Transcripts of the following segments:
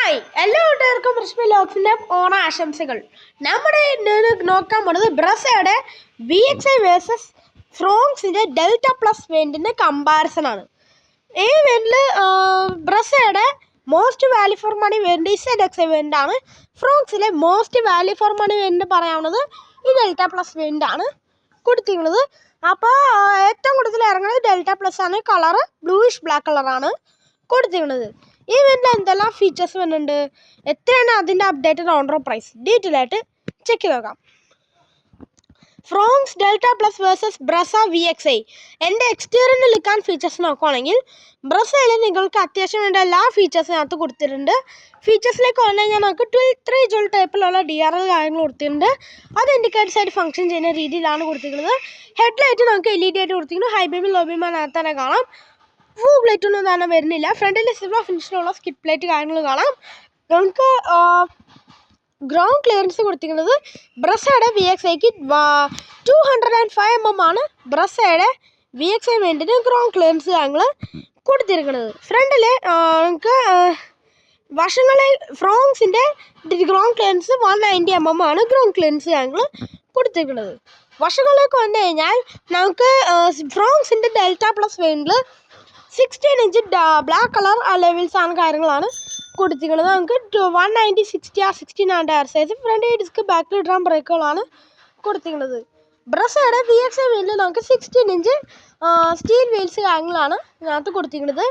Hi എല്ലാവർക്കും റിഷ്മി ലോക്സിൻ്റെ ഓണ ആശംസകൾ. നമ്മുടെ നോക്കാൻ പോണത് ബ്രസയുടെ VXi വേഴ്സസ് ഫ്രോങ്സിൻ്റെ ഡെൽറ്റ പ്ലസ് വേൻറ്റിൻ്റെ കമ്പാരിസൺ ആണ്. ഈ വേൻറ്റിൽ ബ്രസയുടെ most value for money variant ZXi variant ആണ്. ഫ്രോങ്സിലെ most value for money variant പറയാവുന്നത് ഈ ഡെൽറ്റ പ്ലസ് വേൻറ്റ് ആണ് കൊടുത്തിരിക്കുന്നത്. അപ്പോൾ ഏറ്റവും കൂടുതൽ ഇറങ്ങുന്നത് ഡെൽറ്റ പ്ലസ് ആണ്. കളറ് ബ്ലൂയിഷ് ബ്ലാക്ക് കളറാണ് കൊടുത്തിരിക്കുന്നത്. ഈ വേൻറ്റിൽ എന്തെല്ലാം ഫീച്ചേഴ്സ് വരുന്നുണ്ട്, എത്രയാണ് അതിൻ്റെ അപ്ഡേറ്റഡ് ഓർഡർ പ്രൈസ്, ഡീറ്റെയിൽ ആയിട്ട് ചെക്ക് ചെയ്ത് നോക്കാം. Fronx delta plus versus Brezza VXi. എൻ്റെ എക്സ്റ്റീരിയറിൽ നിൽക്കാൻ ഫീച്ചേഴ്സ് നോക്കുകയാണെങ്കിൽ ബ്രസയിൽ നിങ്ങൾക്ക് അത്യാവശ്യം വേണ്ട എല്ലാ ഫീച്ചേഴ്സിനകത്ത് കൊടുത്തിട്ടുണ്ട്. ഫീച്ചേഴ്സിലേക്ക് വന്നു കഴിഞ്ഞാൽ നമുക്ക് 3 ജോൾ ടൈപ്പിലുള്ള DRL കാര്യങ്ങൾ കൊടുത്തിട്ടുണ്ട്. അത് ഇൻഡിക്കേറ്റേഴ്സ് ആയിട്ട് ഫംഗ്ഷൻ ചെയ്യുന്ന രീതിയിലാണ് കൊടുത്തിരിക്കുന്നത്. ഹെഡ്ലൈറ്റ് നമുക്ക് LED ആയിട്ട് കൊടുത്തിരിക്കുന്നു. ഹൈ ബീമിൽ ലോ ബീമിനകത്ത് തന്നെ കാണാം. ഫുൾ പ്ലേറ്റ് ഒന്നും തന്നെ വരുന്നില്ല. ഫ്രണ്ടിൽ സിൽവർ ഫിനിഷിലുള്ള സ്കിറ്റ് പ്ലേറ്റ് കാര്യങ്ങൾ കാണാം. നമുക്ക് ഗ്രൗണ്ട് ക്ലിയറൻസ് കൊടുത്തിരിക്കുന്നത് ബ്രസയുടെ VXiക്ക് 205 mm ആണ്. ബ്രസയുടെ VXi വേണ്ടിയിട്ട് ഗ്രൗണ്ട് ക്ലിയറൻസ് കാര്യങ്ങൾ കൊടുത്തിരിക്കുന്നത്. ഫ്രണ്ടിൽ നമുക്ക് വശങ്ങളിൽ ഫ്രോങ്സിൻ്റെ ഗ്രൗണ്ട് ക്ലിയറൻസ് 190 mm ആണ് ഗ്രൗണ്ട് ക്ലിയറൻസ് കാര്യങ്ങൾ കൊടുത്തിരിക്കുന്നത്. വശങ്ങളിലേക്ക് വന്നു കഴിഞ്ഞാൽ നമുക്ക് ഫ്രോങ്സിൻ്റെ ഡെൽറ്റ പ്ലസ് വേൻറ്റിൽ 16 ഇഞ്ച് ബ്ലാക്ക് കളർ ലെവൽസ് ആണ് കാര്യങ്ങളാണ് കൊടുത്തിരിക്കുന്നത്. നമുക്ക് 190, 60, 16 ടയർ സൈസ് ഫ്രണ്ട് ഡിസ്ക് ബാക്കിൽ ഇടാൻ ബ്രേക്കുകളാണ് കൊടുത്തിരിക്കുന്നത്. ബ്രസയുടെ VXi വീലിൽ നമുക്ക് 16 ഇഞ്ച് സ്റ്റീൽ വീൽസ് കാര്യങ്ങളാണ് ഇതിനകത്ത് കൊടുത്തിരിക്കുന്നത്.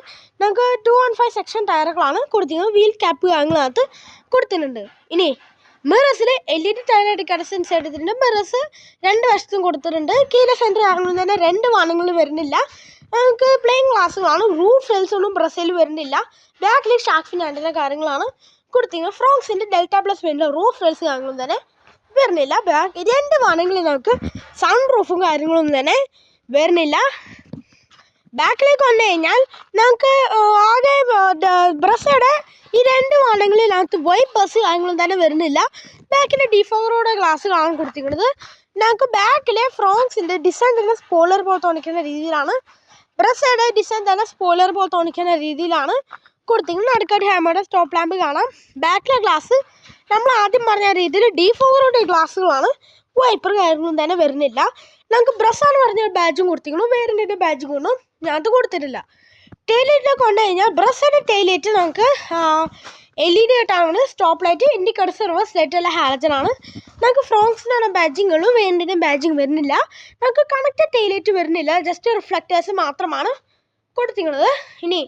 നമുക്ക് 215 സെക്ഷൻ ടയറുകളാണ് കൊടുത്തിരിക്കുന്നത്. വീൽ ക്യാപ്പ് കാര്യങ്ങളകത്ത് കൊടുത്തിട്ടുണ്ട്. ഇനി മിറേഴ്സിൽ LED ടയറായിട്ട് കടസൻസ് എടുത്തിട്ടുണ്ട്. മിറേഴ്സ് 2 വശത്തും കൊടുത്തിട്ടുണ്ട്. കീഴെ സെൻറ്റർ കാര്യങ്ങളിൽ തന്നെ 2 വാണങ്ങളും വരുന്നില്ല. നമുക്ക് പ്ലെയിൻ ഗ്ലാസ്സുകളാണ്. റൂഫ് റെയിൽസ് ഒന്നും ബ്രസയിൽ വരുന്നില്ല. ബാക്കിൽ ഷാർക്ക് ഫിൻ ആൻറ്റിൻ്റെ കാര്യങ്ങളാണ് കൊടുത്തിരിക്കുന്നത്. ഫ്രോങ്സിൻ്റെ ഡെൽറ്റ പ്ലസ് വേണ്ടിയുള്ള റൂഫ് റെയിൽസ് കാര്യങ്ങളും തന്നെ വരുന്നില്ല. ബാക്ക് 2 വാണെങ്കിൽ നമുക്ക് സൗണ്ട് റൂഫും കാര്യങ്ങളൊന്നും തന്നെ വരുന്നില്ല. ബാക്കിലേക്ക് വന്നു കഴിഞ്ഞാൽ നമുക്ക് ആകെ ബ്രസയുടെ ഈ 2 വാണങ്ങളിനകത്ത് വൈപ്പേഴ്സ് കാര്യങ്ങളും തന്നെ വരുന്നില്ല. ബാക്കിലെ ഡിഫോഗറോടെ ഗ്ലാസ്സുകളാണ് കൊടുത്തിരിക്കുന്നത്. നമുക്ക് ബാക്കിലെ ഫ്രോങ്സിൻ്റെ ഡിസൈൻ തന്നെ സ്പോയിലർ പോലെ തോന്നിക്കുന്ന രീതിയിലാണ്. ബ്രസയുടെ ഡിസൈൻ തന്നെ സ്പോയിലർ പോലെ തോന്നിക്കുന്ന രീതിയിലാണ് കൊടുത്തിരിക്കുന്നത്. നടുക്കായിട്ട് ഹാമയുടെ സ്റ്റോപ്പ് ലാമ്പ് കാണാം. ബാക്കിലെ ഗ്ലാസ് നമ്മൾ ആദ്യം പറഞ്ഞ രീതിയിൽ ഡിഫോഗറോടെ ഗ്ലാസ്സുകളാണ്. വൈപ്പർ കാര്യങ്ങളും തന്നെ വരുന്നില്ല. നമുക്ക് ബ്രസ്സാണ് പറഞ്ഞ ബാഡ്ജും കൊടുത്തിരിക്കുന്നു. വേരിൻ്റെ ബാഡ്ജും കൊണ്ടും അത് കൊടുത്തിട്ടില്ല. ടെയിലൈറ്റിലേക്ക് കൊണ്ടു കഴിഞ്ഞാൽ ബ്രസ്സയുടെ ടെയിലൈറ്റ് നമുക്ക് LED ആയിട്ടാണ്. Stop light, indicator, reverse light എല്ലാം ഹാലജനാണ്. നമുക്ക് ഫ്രോങ്സിനാണ് ബാഡ്ജിങ്ങുകളും വേണ്ടിൻ്റെ ബാഡ്ജിങ് വരുന്നില്ല. നമുക്ക് കണക്റ്റഡ് ടെയിലൈറ്റ് വരുന്നില്ല. ജസ്റ്റ് റിഫ്ലക്റ്റേഴ്സ് മാത്രമാണ് കൊടുത്തിരിക്കുന്നത്. ഇനി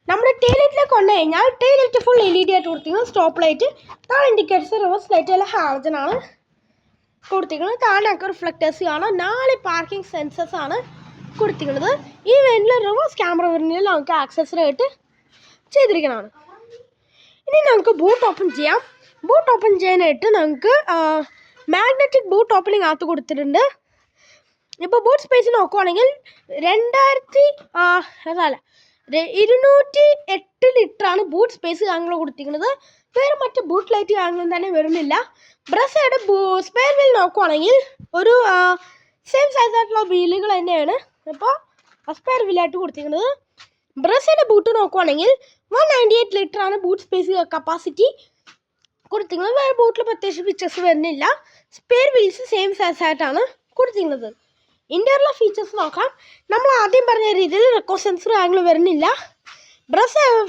നമ്മുടെ ടെയിലൈറ്റിലേക്ക് കൊണ്ടു കഴിഞ്ഞാൽ ടെയിലൈറ്റ് ഫുൾ LED ആയിട്ട് കൊടുത്തിരിക്കുന്നത്. സ്റ്റോപ്പ് ലൈറ്റ്, താഴെ ഇൻഡിക്കേറ്റർ, റിവേഴ്സ് ലൈറ്റ് എല്ലാം ഹാലജനാണ് കൊടുത്തിരിക്കുന്നത്. താഴെയൊക്കെ റിഫ്ലക്റ്റേഴ്സ് കാണാം. 4 പാർക്കിംഗ് സെൻസേഴ്സ് ആണ് കൊടുത്തിരിക്കുന്നത്. ഈ വേണ്ടിൽ റിവേഴ്സ് ക്യാമറ വരുന്നതിൽ നമുക്ക് ആക്സസറായിട്ട് ചെയ്തിരിക്കുന്നതാണ്. ഇനി നമുക്ക് ബൂട്ട് ഓപ്പൺ ചെയ്യാം. ബൂട്ട് ഓപ്പൺ ചെയ്യാനായിട്ട് നമുക്ക് മാഗ്നറ്റിക് ബൂട്ട് ഓപ്പണിംഗ് അകത്ത് കൊടുത്തിട്ടുണ്ട്. ഇപ്പോൾ ബൂട്ട് സ്പേസ് നോക്കുവാണെങ്കിൽ 208 ലിറ്ററാണ് ബൂട്ട് സ്പേസ് കാര്യങ്ങൾ കൊടുത്തിരിക്കുന്നത്. വേറെ മറ്റ് ബൂട്ട് ലൈറ്റ് കാര്യങ്ങളും തന്നെ വരുന്നില്ല. ബ്രസയുടെ സ്പെയർ വീൽ നോക്കുവാണെങ്കിൽ ഒരു സെയിം സൈസായിട്ടുള്ള വീലുകൾ തന്നെയാണ് ഇപ്പോൾ സ്പെയർ വീലായിട്ട് കൊടുത്തിരിക്കുന്നത്. ബ്രസയുടെ ബൂട്ട് നോക്കുവാണെങ്കിൽ 198 ലിറ്ററാണ് ബൂട്ട് സ്പേസ് കപ്പാസിറ്റി കൊടുത്തിരിക്കുന്നത്. വേറെ ബൂട്ടിൽ പ്രത്യേകിച്ച് ഫീച്ചേഴ്സ് വരുന്നില്ല. സ്പെയർ വീൽസ് സെയിം സൈസായിട്ടാണ് കൊടുത്തിരിക്കുന്നത്. ഇൻറ്റീരിയർ ഫീച്ചേഴ്സ് നോക്കാം. നമ്മൾ ആദ്യം പറഞ്ഞ രീതിയിൽ റെക്കോർഡ് സെൻസർ കാര്യങ്ങൾ വരുന്നില്ല.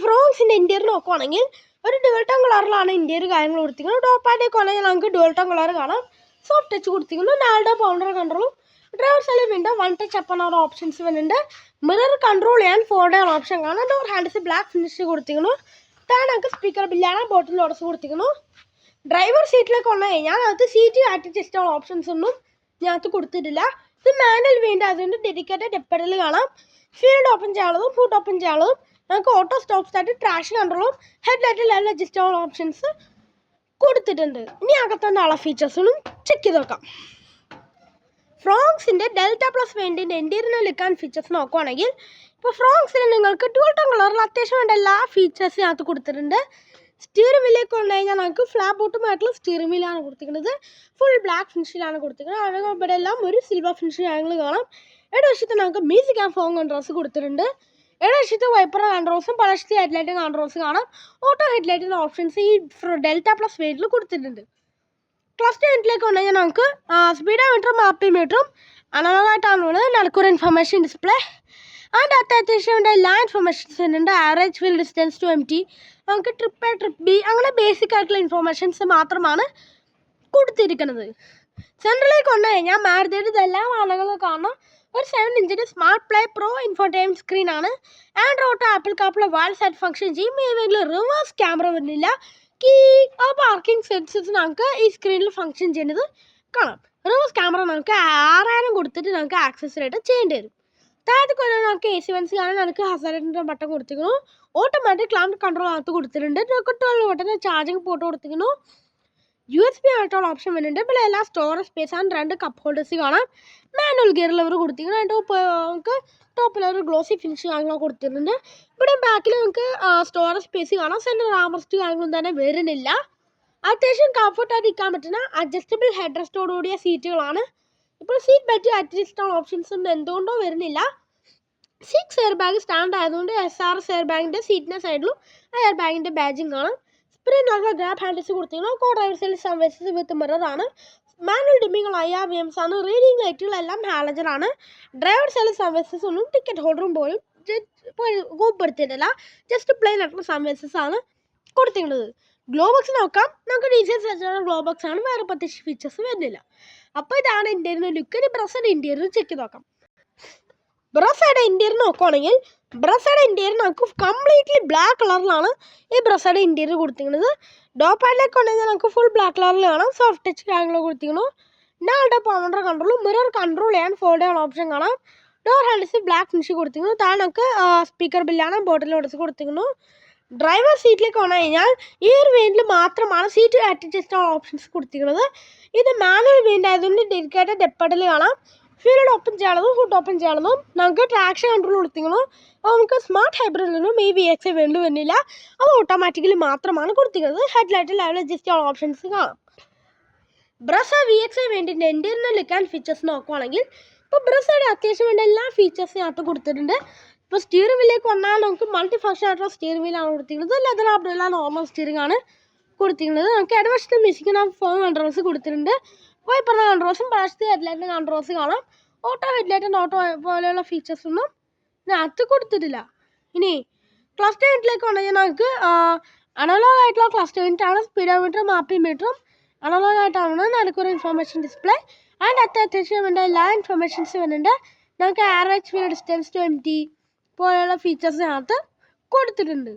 ഫ്രോങ്സിൻ്റെ ഇൻറ്റീരിയർ നോക്കുവാണെങ്കിൽ ഒരു ഡുവൽ ടോൺ കളറിലാണ് ഇൻറ്റീരിയർ കാര്യങ്ങൾ കൊടുത്തിരിക്കുന്നത്. ഡോർ പാഡിലേക്ക് വന്നാൽ നമുക്ക് ഡുവൽ ടോൺ കളർ കാണാം. സോഫ്റ്റ് ടച്ച് കൊടുത്തിരിക്കുന്നു. 4 പൗണ്ടർ കൺട്രോളും ഡ്രൈവർ സൈഡിൽ വിൻഡോ 1 ടച്ച് അപ്പ് ആവുന്ന ഓപ്ഷൻസ് വരുന്നുണ്ട്. മിറർ കൺട്രോൾ ചെയ്യാൻ 4 ഡയർ ഓപ്ഷൻ കാണാം. ഡോർ ഹാൻഡിൽസ് ബ്ലാക്ക് ഫിനിഷ് കൊടുത്തിരിക്കുന്നു. താഴെ നമുക്ക് സ്പീക്കർ ബില്ലാണ് ബോട്ടിൽ ഓർഡേഴ്സ് കൊടുത്തിരിക്കുന്നു. ഡ്രൈവർ സീറ്റിലേക്ക് വന്നു കഴിഞ്ഞാൽ അത് സീറ്റ് അഡ്ജസ്റ്റ് ആവുന്ന ഓപ്ഷൻസ് ഒന്നും ഇതിനകത്ത് കൊടുത്തിട്ടില്ല. ഇത് മാനുവൽ വേണ്ടി അതുകൊണ്ട് ഡെഡിക്കേറ്റഡ് എപ്പഡിൽ കാണാം. ഫീൽഡ് ഓപ്പൺ ചെയ്യാനുള്ളതും ഫുഡ് ഓപ്പൺ ചെയ്യാനുള്ളതും നമുക്ക് ഓട്ടോ സ്റ്റോപ്പ് സ്റ്റാർട്ട്, ട്രാഷൻ കൺട്രോളും ഹെഡ്ലൈറ്റിൽ എല്ലാം അഡ്ജസ്റ്റ് ആവുന്ന ഓപ്ഷൻസ് കൊടുത്തിട്ടുണ്ട്. ഇനി അകത്തുള്ള ഫീച്ചേഴ്സും ചെക്ക് ചെയ്ത് നോക്കാം. ഫ്രോങ്സിൻ്റെ ഡെൽറ്റ പ്ലസ് വേണ്ടിൻ്റെ ഇൻറ്റീരിയറിൽ നിൽക്കാൻ ഫീച്ചേഴ്സ് നോക്കുവാണെങ്കിൽ ഇപ്പോൾ ഫ്രോങ്സിൽ നിങ്ങൾക്ക് ഡുവൽ ടോൺ കളറിൽ അത്യാവശ്യം വേണ്ട എല്ലാ ഫീച്ചേഴ്സിനകത്ത് കൊടുത്തിട്ടുണ്ട്. സ്റ്റിയറിംഗ് വീലിലേക്ക് കൊണ്ടു കഴിഞ്ഞാൽ നമുക്ക് ഫ്ലാപ്പ് ബോട്ടമായിട്ടുള്ള സ്റ്റിയറിംഗ് വീലാണ് കൊടുത്തിരിക്കുന്നത്. ഫുൾ ബ്ലാക്ക് ഫിനിഷിലാണ് കൊടുത്തിരിക്കുന്നത്. അവിടെ ഇവിടെ എല്ലാം ഒരു സിൽവർ ഫിനിഷ് കാര്യങ്ങൾ കാണാം. ഇടവശത്ത് നമുക്ക് മ്യൂസിക് ആൻഡ് ഫോൺ കൺട്രോൾസ് കൊടുത്തിട്ടുണ്ട്. ഇടവശത്ത് വൈപ്പർ കൺട്രോൾസും പലവശത്ത് ഹെഡ്ലൈറ്റും കൺട്രോൾസും കാണാം. ഓട്ടോ ഹെഡ്ലൈറ്റിൻ്റെ ഓപ്ഷൻസ് ഈ ഡെൽറ്റ പ്ലസ് വേരിയന്റിൽ കൊടുത്തിട്ടുണ്ട്. ക്ലസ്റ്റർ യൂണിറ്റിലേക്ക് വന്നു കഴിഞ്ഞാൽ നമുക്ക് സ്പീഡോമീറ്ററും ആർപിമീറ്ററും അനലോഗായിട്ടാണുള്ളത്. നടക്കൊരു ഇൻഫർമേഷൻ ഡിസ്പ്ലേ അതിൻ്റെ അത്യാവശ്യം എല്ലാ ഇൻഫർമേഷൻസ് ഉണ്ട്. Average field distance to MT, നമുക്ക് ട്രിപ്പ് എ ട്രിപ്പ് ബി, അങ്ങനെ ബേസിക് ആയിട്ടുള്ള ഇൻഫർമേഷൻസ് മാത്രമാണ് കൊടുത്തിരിക്കുന്നത്. സെൻട്രലിലേക്ക് വന്നു കഴിഞ്ഞാൽ മാരുതിയുടെ ഇതെല്ലാം വാഹനങ്ങളും കാണാം. ഒരു 7 ഇഞ്ചിൻ്റെ സ്മാർട്ട് പ്ലേ പ്രോ ഇൻഫോർടൈൻമെൻറ്റ് സ്ക്രീനാണ്. ആൻഡ്രോയിഡ് ഓട്ടോ ആപ്പിൾ കാപ്പിലെ വൈഡ് സൈഡ് ഫംഗ്ഷൻ ചെയ്യും. ഈ വേരിൽ റിവേഴ്സ് ക്യാമറ വരുന്നില്ല. കീ പാർക്കിംഗ് സെൻസേഴ്സ് നമുക്ക് ഈ സ്ക്രീനിൽ ഫംഗ്ഷൻ ചെയ്യുന്നത് കാണാം. റിവേഴ്സ് ക്യാമറ നമുക്ക് 6000 കൊടുത്തിട്ട് നമുക്ക് ആക്സസറായിട്ട് ചെയ്യേണ്ടി വരും. താഴത്ത് കൊല്ലം നമുക്ക് AC വൻസ് കാണാൻ നമുക്ക് ഹസാർഡിൻ്റെ ബട്ടൺ കൊടുത്തിരിക്കുന്നു. ഓട്ടോമാറ്റിക് ക്ലൗഡ് കൺട്രോൾ അകത്ത് കൊടുത്തിട്ടുണ്ട്. 12 വോട്ടിൻ്റെ ചാർജിങ് പോർട്ട് കൊടുത്തിരിക്കുന്നു. USB ആയിട്ടുള്ള ഓപ്ഷൻ വരുന്നുണ്ട്. ഇപ്പോൾ എല്ലാ സ്റ്റോറേജ് സ്പേസ് ആണ്. 2 കപ്പ് ഹോൾഡേഴ്സ് കാണാം. മാനുവൽ ഗിയർ ലെവർ കൊടുത്തിരിക്കുന്നു. അതിൻ്റെ നമുക്ക് ടോപ്പിൽ ഒരു ഗ്ലോസി ഫിനിഷ് കാര്യങ്ങളൊക്കെ കൊടുത്തിട്ടുണ്ട്. ഇവിടെ ബാക്കിൽ നമുക്ക് സ്റ്റോറേജ് സ്പേസ് കാണാം. സെൻറ്റർ ആംറസ്റ്റ് കാര്യങ്ങളൊന്നും തന്നെ വരുന്നില്ല. അത്യാവശ്യം കംഫർട്ടായിട്ട് ഇരിക്കാൻ പറ്റുന്ന അഡ്ജസ്റ്റബിൾ ഹെഡ് റെസ്റ്റോടുകൂടിയ സീറ്റുകളാണ്. ഇപ്പോൾ സീറ്റ് ബെൽറ്റ് അഡ്ജസ്റ്റ് ഓപ്ഷൻസ് ഒന്നും എന്തുകൊണ്ടോ വരുന്നില്ല. 6 എയർ ബാഗ് സ്റ്റാൻഡ് ആയതുകൊണ്ട് SRS എയർ ബാഗിൻ്റെ സീറ്റിൻ്റെ സൈഡിലും ആ എയർ ബാഗിൻ്റെ ബാജിങ് കാണാം. സ്പ്രിൻ്റ് ഗ്രാബ് ഹാൻഡിൽസ് കൊടുത്തിരിക്കുന്നു. കോ ഡ്രൈവർ സൈഡിൽ സംവേഴ്സസ് വിത്ത് മിററാണ്. മാനുവൽ ഡിമ്മിങ്ങൾ IRVMs ആണ്. റീഡിംഗ് ലൈറ്റുകളെല്ലാം ഹാലജറാണ്. ഡ്രൈവർ സൈഡിൽ സംവേഴ്സസ് ഒന്നും ടിക്കറ്റ് ഹോൾഡറും പോലും ഉപപ്പെടുത്തിയിട്ടില്ല. ജസ്റ്റ് പ്ലെയിൻ ആയിട്ടുള്ള സംവേഴ്സസ് ആണ് കൊടുത്തിട്ടുള്ളത്. ഗ്ലോബക്സ് നോക്കാം. നമുക്ക് ഡീസൽ സെൻസർ ഗ്ലോബക്സ് ആണ്. വേറെ പ്രത്യേകിച്ച് ഫീച്ചേഴ്സ് വരുന്നില്ല. അപ്പോൾ ഇതാണ് ഇന്ത്യയിൽ ലുക്ക്. ഇനി ബ്രസയുടെ ഇന്ത്യയിൽ ചെക്ക് നോക്കാം. ബ്രസയുടെ ഇന്ത്യയിൽ നോക്കുകയാണെങ്കിൽ ബ്രസയുടെ ഇന്ത്യയിൽ നമുക്ക് കംപ്ലീറ്റ്ലി ബ്ലാക്ക് കളറിലാണ് ഈ ബ്രസയുടെ ഇന്ത്യയിൽ കൊടുത്തിരിക്കുന്നത്. ഡോർ പാഡിലേക്ക് കൊണ്ടുകഴിഞ്ഞാൽ നമുക്ക് ഫുൾ ബ്ലാക്ക് കളറിൽ കാണാം. സോഫ്റ്റ് ടച്ച് കാര്യങ്ങൾ കൊടുത്തിരിക്കുന്നു. നാളുടെ പവർ കൺട്രോളും മിറർ കൺട്രോൾ ചെയ്യാൻ ഫോൾഡ് ചെയ്യാൻ ഓപ്ഷൻ കാണാം. ഡോർ ഹാൻഡിൽസ് ബ്ലാക്ക് ഫിനിഷ് കൊടുത്തിരിക്കുന്നു. താഴെ നമുക്ക് സ്പീക്കർ ബില്ലാണ് ബോട്ടിൽ കൊടുത്ത് കൊടുത്തിരിക്കുന്നു. ഡ്രൈവർ സീറ്റിലേക്ക് വന്നു കഴിഞ്ഞാൽ ഈ ഒരു വേരിയന്റിൽ മാത്രമാണ് സീറ്റ് അഡ്ജസ്റ്റ് ഓപ്ഷൻസ് കൊടുത്തിരിക്കുന്നത്. ഇത് മാനുവൽ വേരിയന്റ് ആയതുകൊണ്ട് ഡെഡിക്കേറ്റഡ് ഡെപ്പഡിൽ കാണാം. ഫ്യൂൽ ഓപ്പൺ ചെയ്യാനുള്ളതും ഫുഡ് ഓപ്പൺ ചെയ്യാനുള്ളതും നമുക്ക് ട്രാക്ഷൻ കൺട്രോൾ കൊടുത്തിരിക്കുന്നു. അപ്പോൾ നമുക്ക് സ്മാർട്ട് ഹൈബ്രിഡിലൊന്നും ഈ VXI വേണ്ടി വരുന്നില്ല. അത് ഓട്ടോമാറ്റിക്കലി മാത്രമാണ് കൊടുത്തിരിക്കുന്നത്. ഹെഡ്ലൈറ്റ് ലെവൽ അഡ്ജസ്റ്റ് ചെയ്യാൻ ഓപ്ഷൻസ് കാണാം. ബ്രസ VXI വേണ്ടിയിട്ട് ഇന്റീരിയർ ലുക്ക് ആൻഡ് ഫീച്ചേഴ്സ് നോക്കുകയാണെങ്കിൽ ഇപ്പോൾ ബ്രസയുടെ അത്യാവശ്യം വേണ്ട എല്ലാ ഫീച്ചേഴ്സിനകത്ത് കൊടുത്തിട്ടുണ്ട്. ഇപ്പോൾ സ്റ്റിയറിംഗ് വീലിലേക്ക് വന്നാൽ നമുക്ക് മൾട്ടി ഫംഗ്ഷൻ ആയിട്ടുള്ള സ്റ്റിയറിംഗ് വീലാണ് കൊടുത്തിരിക്കുന്നത്. ലെതർ ആപ്പിലുള്ള നോർമൽ സ്റ്റിയറിംഗ് ആണ് കൊടുത്തിരിക്കുന്നത്. നമുക്ക് ഇടവശത്ത് മ്യൂസിക്കിന് ഫോൺ കൺട്രോൾസ് കൊടുത്തിട്ടുണ്ട്. വൈപ്പർ കൺട്രോൾസും പലവശത്ത് ഹെഡ്ലൈറ്റിൻ്റെ കൺട്രോൾസ് കാണാം. ഓട്ടോ ഹെഡ്ലൈറ്റിൻ്റെ ഓട്ടോ പോലെയുള്ള ഫീച്ചേഴ്സ് ഒന്നും ഇതിനകത്ത് കൊടുത്തിട്ടില്ല. ഇനി ക്ലസ്റ്റർ യൂണിറ്റിലേക്ക് വന്നു കഴിഞ്ഞാൽ നമുക്ക് അനലോഗ് ആയിട്ടുള്ള ക്ലസ്റ്റർ യൂണിറ്റ് ആണ്. സ്പീഡോമീറ്ററും ആർപിമീറ്ററും അനലോഗ് ആയിട്ടാണ്. നടക്കൊരു ഇൻഫർമേഷൻ ഡിസ്പ്ലേ അതിൻ്റെ അത്യാവശ്യം വേണ്ട എല്ലാ ഇൻഫർമേഷൻസ് വരുന്നുണ്ട്. നമുക്ക് average field distance to MT പോലെയുള്ള ഫീച്ചേഴ്സിനകത്ത് കൊടുത്തിട്ടുണ്ട്.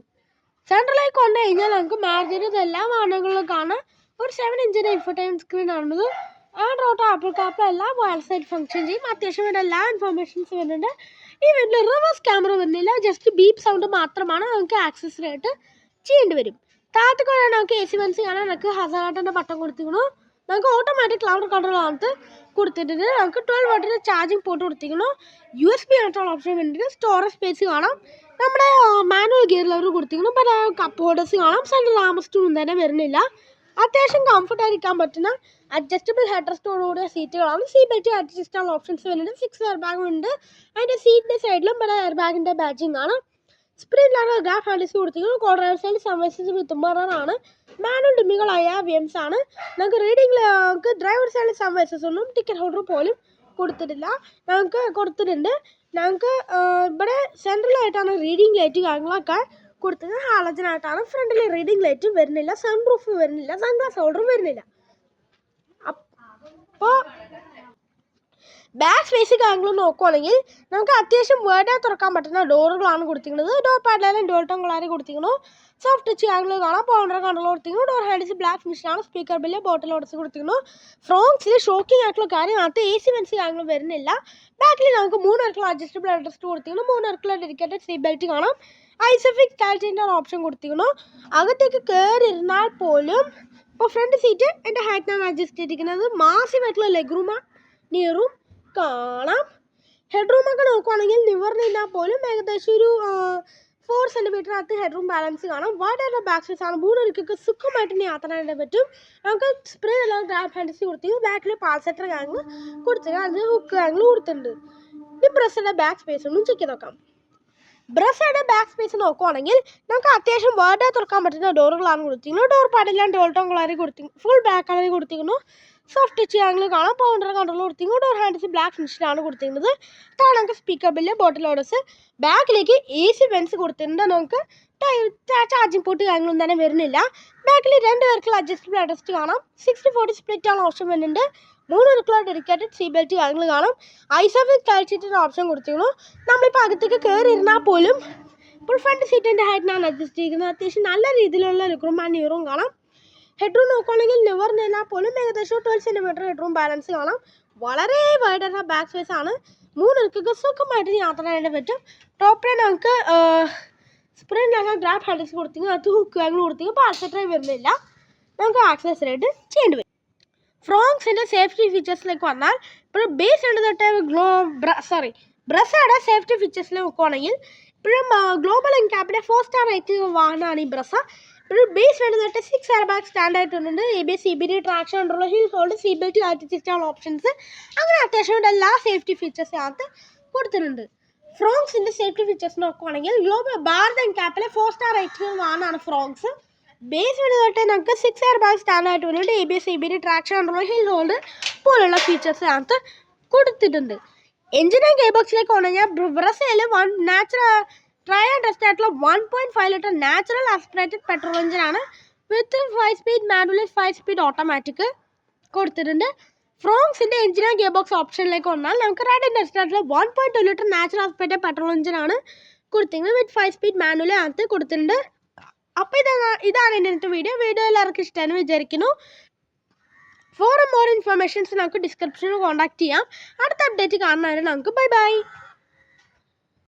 സെൻട്രലിലേക്ക് വന്നു കഴിഞ്ഞാൽ നമുക്ക് മാരുതിയുടെ എല്ലാ വാഹനങ്ങളിലും കാണാം. ഒരു 7 ഇഞ്ചിൻ്റെ ഇൻഫോർടൈൻമെൻറ്റ് സ്ക്രീൻ ആണുള്ളത്. ആൻഡ്രോയിഡ് ഓട്ടോ ആപ്പിൾ കാപ്പിൽ എല്ലാം വൈഡ് സൈഡ് ഫംഗ്ഷൻ ചെയ്യും. അത്യാവശ്യം വേണ്ട എല്ലാ ഇൻഫർമേഷൻസ് വരുന്നുണ്ട്. ഈ വീട്ടിൽ റിവേഴ്സ് ക്യാമറ വരുന്നില്ല. ജസ്റ്റ് ബീപ്പ് സൗണ്ട് മാത്രമാണ് നമുക്ക് ആക്സസറായിട്ട് ചെയ്യേണ്ടി വരും. താഴത്ത് കൊണ്ടാണ് നമുക്ക് AC വൻസ് കാണാൻ നമുക്ക് ഹസാർഡിൻ്റെ ബട്ടൺ കൊടുത്തിരിക്കുന്നു. നമുക്ക് ഓട്ടോമാറ്റിക് ക്ലൗഡ് കൺട്രോൾ അകത്ത് കൊടുത്തിട്ടുണ്ട്. നമുക്ക് 12 വോട്ടിൻ്റെ ചാർജിങ് പോർട്ട് കൊടുത്തിരിക്കുന്നു. USB ആയിട്ടുള്ള ഓപ്ഷൻ വരുന്നുണ്ട്. സ്റ്റോറേജ് സ്പേസ് കാണാം. നമ്മുടെ മാനുവൽ ഗിയർ ലെവർ കൊടുത്തിരിക്കുന്നു. പല കപ്പ് ഹോൾഡേഴ്സ് കാണാം. സെൻട്രൽ ആംറസ്റ്റ് ഒന്നും തന്നെ വരുന്നില്ല. അത്യാവശ്യം കംഫർട്ടായിരിക്കാൻ പറ്റുന്ന അഡ്ജസ്റ്റബിൾ ഹെഡ് റെസ്റ്റോടുകൂടിയ സീറ്റുകളാണ്. സീറ്റ് ബെൽറ്റ് അഡ്ജസ്റ്റ് ചെയ്യാൻ ഓപ്ഷൻസ് വരുന്നുണ്ട്. 6 എയർ ബാഗ് ഉണ്ട്. അതിൻ്റെ സീറ്റിൻ്റെ സൈഡിലും പല എയർ ബാഗിൻ്റെ ബാജിങ് ആണ്. സ്പ്രിൻ്റ് ഗ്രാബ് ഹാൻഡിൽസ് കൊടുത്തിരിക്കുന്നു. കോ ഡ്രൈവർ സൈഡിൽ സംവേഴ്സസ് വിത്ത് മിററാണ്. മാനുവൽ ഡിമ്മികൾ IRVMs ആണ്. നമുക്ക് നമുക്ക് ഡ്രൈവർ സൈഡിൽ സംവേഴ്സസ് ഒന്നും ടിക്കറ്റ് ഹോൾഡർ പോലും കൊടുത്തിട്ടില്ല. നമുക്ക് കൊടുത്തിട്ടുണ്ട്. നമുക്ക് ഇവിടെ സെൻട്രലായിട്ടാണ് റീഡിംഗ് ലൈറ്റ് കാര്യങ്ങളൊക്കെ കൊടുത്തത്. ഹാലജനായിട്ടാണ്. ഫ്രണ്ടിൽ റീഡിംഗ് ലൈറ്റ് വരുന്നില്ല. സൺ പ്രൂഫ് വരുന്നില്ല. സൺഗ്ലാസ് ഹോൾഡറും വരുന്നില്ല. അപ്പോൾ ബാക്ക് സ്പേസ് കാര്യങ്ങൾ നോക്കുകയാണെങ്കിൽ നമുക്ക് അത്യാവശ്യം വേർഡേ തുറക്കാൻ പറ്റുന്ന ഡോറുകളാണ് കൊടുത്തിരിക്കുന്നത്. ഡോർ പാഡിലും ഡോർ ടോങ്ങളാണ് കൊടുത്തിരിക്കുന്നു. സോഫ്റ്റ് ടച്ച് കാര്യങ്ങൾ കാണാം. പൗണ്ടർ കൺട്രോൾ കൊടുത്തിരിക്കുന്നു. ഡോർ ഹാൻഡിൽസ് ബ്ലാക്ക് ഫിനിഷാണ്. സ്പീക്കർ ബില്ല് ബോട്ടിൽ ഓടിച്ച് കൊടുത്തിരിക്കുന്നു. ഫ്രോൺസിൽ ഷോക്കിംഗ് ആയിട്ടുള്ള കാര്യത്തിനകത്ത് AC വൻസ് കാര്യങ്ങൾ വരുന്നില്ല. ബാക്കിൽ നമുക്ക് 3 ഇറക്കുള്ള അഡ്ജസ്റ്റബിൾ അഡ്രസ്റ്റ് കൊടുത്തിരിക്കുന്നു. 3 ഇറക്കുള്ള ഡെഡിക്കേറ്റഡ് സീറ്റ് ബെൽറ്റ് കാണാം. ഐസഫിക് കാൽറ്റിൻ്റെ ഓപ്ഷൻ കൊടുത്തിരിക്കുന്നു. അകത്തേക്ക് കയറിയിരുന്നാൽ പോലും ഇപ്പോൾ ഫ്രണ്ട് സീറ്റ് എൻ്റെ ഹൈറ്റിനാണ് അഡ്ജസ്റ്റ് ചെയ്തിരിക്കുന്നത്. മാസീവായിട്ടുള്ള ലെഗ് റൂമാണ്. നിയറും കാണാം. ഹെഡ് റൂമൊക്കെ നോക്കുവാണെങ്കിൽ നിവർന്നിരുന്നാൽ പോലും ഏകദേശം ഒരു 4 സെൻറ്റിമീറ്ററിനകത്ത് ഹെഡ് റൂം ബാലൻസ് കാണാം. വൈഡായിട്ടുള്ള ബാക്ക് സ്പേസ് ആണ്. 3 പേർക്കൊക്കെ സുഖമായിട്ട് യാത്ര ചെയ്യാൻ പറ്റും. നമുക്ക് സ്പ്രേ എല്ലാം ഗ്രാബ് ഹാൻഡിൽസ് കൊടുത്തിരിക്കും. ബാക്കിൽ പാൾസെറ്റർ കാര്യങ്ങൾ കൊടുത്തിരിക്കും. അത് ഹുക്ക് കാര്യങ്ങൾ കൊടുത്തിട്ടുണ്ട്. ഈ ബ്രസ്സിൻ്റെ ബാക്ക് സ്പേസ് ഒന്നും ചെക്ക് നോക്കാം. ബ്രസയുടെ ബാക്ക് സ്പേസ് നോക്കുവാണെങ്കിൽ നമുക്ക് അത്യാവശ്യം വേർഡേ തുറക്കാൻ പറ്റുന്ന ഡോറുകളാണ് കൊടുത്തിരിക്കുന്നത്. ഡോർ പാടില്ല ഡോൾട്ടോൺ കളറി കൊടുത്തിരിക്കുന്നു, ഫുൾ ബ്ലാക്ക് കളറിൽ കൊടുത്തിരിക്കുന്നു. സോഫ്റ്റ് ടച്ച് ആംഗിൾ കാണാം, പൗണ്ടർ കൺട്രോൾ കൊടുത്തിരിക്കുന്നു. ഡോർ ഹാൻഡ്സ് ബ്ലാക്ക് ഫിനിഷിലാണ് കൊടുത്തിരിക്കുന്നത്. താഴെ നമുക്ക് സ്പീക്കർ ബില്ല്, ബോട്ടിൽ ഓർഡേഴ്സ്, ബാക്കിലേക്ക് AC വെൻസ് കൊടുത്തിട്ടുണ്ട്. നമുക്ക് ചാർജിങ് പോർട്ട് കാര്യങ്ങളൊന്നും തന്നെ വരുന്നില്ല. ബാക്കിൽ 2 പേർക്കുള്ള അഡ്ജസ്റ്റബിൾ അഡ്ജസ്റ്റ് കാണാം. 60/40 സ്പ്ലിറ്റ് ആണ് ഓപ്ഷൻ വരുന്നുണ്ട്. 3 പേർക്കുള്ള ഡെഡിക്കേറ്റഡ് സീറ്റ് ബെൽറ്റ് കാര്യങ്ങൾ കാണാം. ഐസോഫിക് ടൈൽസിൻ്റെ ഓപ്ഷൻ കൊടുത്തിരുന്നു. നമ്മളിപ്പോൾ അകത്തേക്ക് കയറി ഇരുന്നാൽ പോലും ഇപ്പോൾ ഫ്രണ്ട് സീറ്റിൻ്റെ ഹൈറ്റിനാണ് അഡ്ജസ്റ്റ് ചെയ്യുന്നത്. അത്യാവശ്യം നല്ല രീതിയിലുള്ള ലെഗ്റൂം ആൻഡ് ന്യൂറും കാണാം. ഹെഡ്റൂം നോക്കുകയാണെങ്കിൽ നെവർ നിന്നാൽ പോലും ഏകദേശം 12 സെൻറ്റിമീറ്റർ ഹെഡ്റൂം ബാലൻസ് കാണാം. വളരെ വൈഡായിട്ടുള്ള ബാക്ക് സ്പേസ് ആണ്. 3 പേർക്ക് സുഖമായിട്ട് യാത്ര ചെയ്യാൻ പറ്റും. ടോപ്പിൽ നമുക്ക് സ്പ്രിൻ്റ് ഗ്രാബ് ഹാൻഡിൽസ് കൊടുത്തിരിക്കുന്നു. അത് ഹുക്ക് കാര്യങ്ങൾ കൊടുത്തിരിക്കുന്നു. പാർസൽ ഡ്രൈവ് വരുന്നില്ല. നമുക്ക് ആക്സസറീഡ് ചെയ്യേണ്ടി വരും. ഫ്രോങ്സിൻ്റെ സേഫ്റ്റി ഫീച്ചേഴ്സിലേക്ക് വന്നാൽ ഇപ്പോഴും ബേസ് ഉണ്ട് തൊട്ട് ബ്രസയുടെ സേഫ്റ്റി ഫീച്ചേഴ്സിൽ നോക്കുവാണെങ്കിൽ ഇപ്പോഴും ഗ്ലോബൽ ഇൻകാപ്പിൻ്റെ 4 സ്റ്റാർ റേറ്റിംഗ് വാഹനമാണ് ഈ ബ്രസ. ഇപ്പോഴും ബേസ് വേണ്ടി തൊട്ട് 6 എയർ ബാഗ് സ്റ്റാൻഡ് ആയിട്ടുണ്ട്. ABS, CBD, traction control, hill hold, seat belt, artificial options, അങ്ങനെ അത്യാവശ്യം എല്ലാ സേഫ്റ്റി ഫീച്ചേഴ്സിനകത്ത് കൊടുത്തിട്ടുണ്ട്. ഫ്രോങ്സിൻ്റെ സേഫ്റ്റി ഫീച്ചേഴ്സ് നോക്കുവാണെങ്കിൽ ഗ്ലോബൽ ഭാരത് ഇൻകാപ്പിലെ 4 സ്റ്റാർ റേറ്റിംഗ് വാഹനമാണ് ഫ്രോങ്സ്. ബേസ് വേണ്ടി തൊട്ട് നമുക്ക് 6 എയർ ബാഗ് സ്റ്റാൻഡ് ആയിട്ട് വരുന്നുണ്ട്. ABS, CBD, traction control, hill hold പോലുള്ള ഫീച്ചേഴ്സിനകത്ത് കൊടുത്തിട്ടുണ്ട്. എഞ്ചിൻ ആൻഡ് ഗിയർ ബോക്സിലേക്ക് വന്നുകഴിഞ്ഞാൽ ബ്രസയിൽ ട്രൈ ആൻഡ് ടെസ്റ്റ് ആയിട്ടുള്ള 1.5 ലിറ്റർ നാച്ചുറൽ ആസ്പിറേറ്റഡ് പെട്രോൾ എഞ്ചിനാണ് വിത്ത് 5 സ്പീഡ് മാനുവൽ, 5 സ്പീഡ് ഓട്ടോമാറ്റിക് കൊടുത്തിട്ടുണ്ട്. ഫ്രോങ്സിൻ്റെ എഞ്ചിൻ ആൻഡ് ഗിയർ ബോക്സ് ഓപ്ഷനിലേക്ക് വന്നാൽ നമുക്ക് റൈഡ് ആൻഡ് ടെസ്റ്റ് ആയിട്ടുള്ള 1.2 ലിറ്റർ നാച്ചുറൽ ആസ്പിറേറ്റഡ് പെട്രോൾ എഞ്ചിനാണ് കൊടുത്തിരിക്കുന്നത് വിത്ത് 5 സ്പീഡ് മാനുവൽ അകത്ത് കൊടുത്തിട്ടുണ്ട്. അപ്പോൾ ഇതാണ് ഇന്നത്തെ വീഡിയോ എല്ലാവർക്കും ഇഷ്ടമാണെന്ന് വിചാരിക്കുന്നു. ഫോർ മോർ ഇൻഫർമേഷൻസ് നമുക്ക് ഡിസ്ക്രിപ്ഷനിൽ കോൺടാക്ട് ചെയ്യാം. അടുത്ത അപ്ഡേറ്റ് കാണുന്നതിന് നമുക്ക് ബൈ.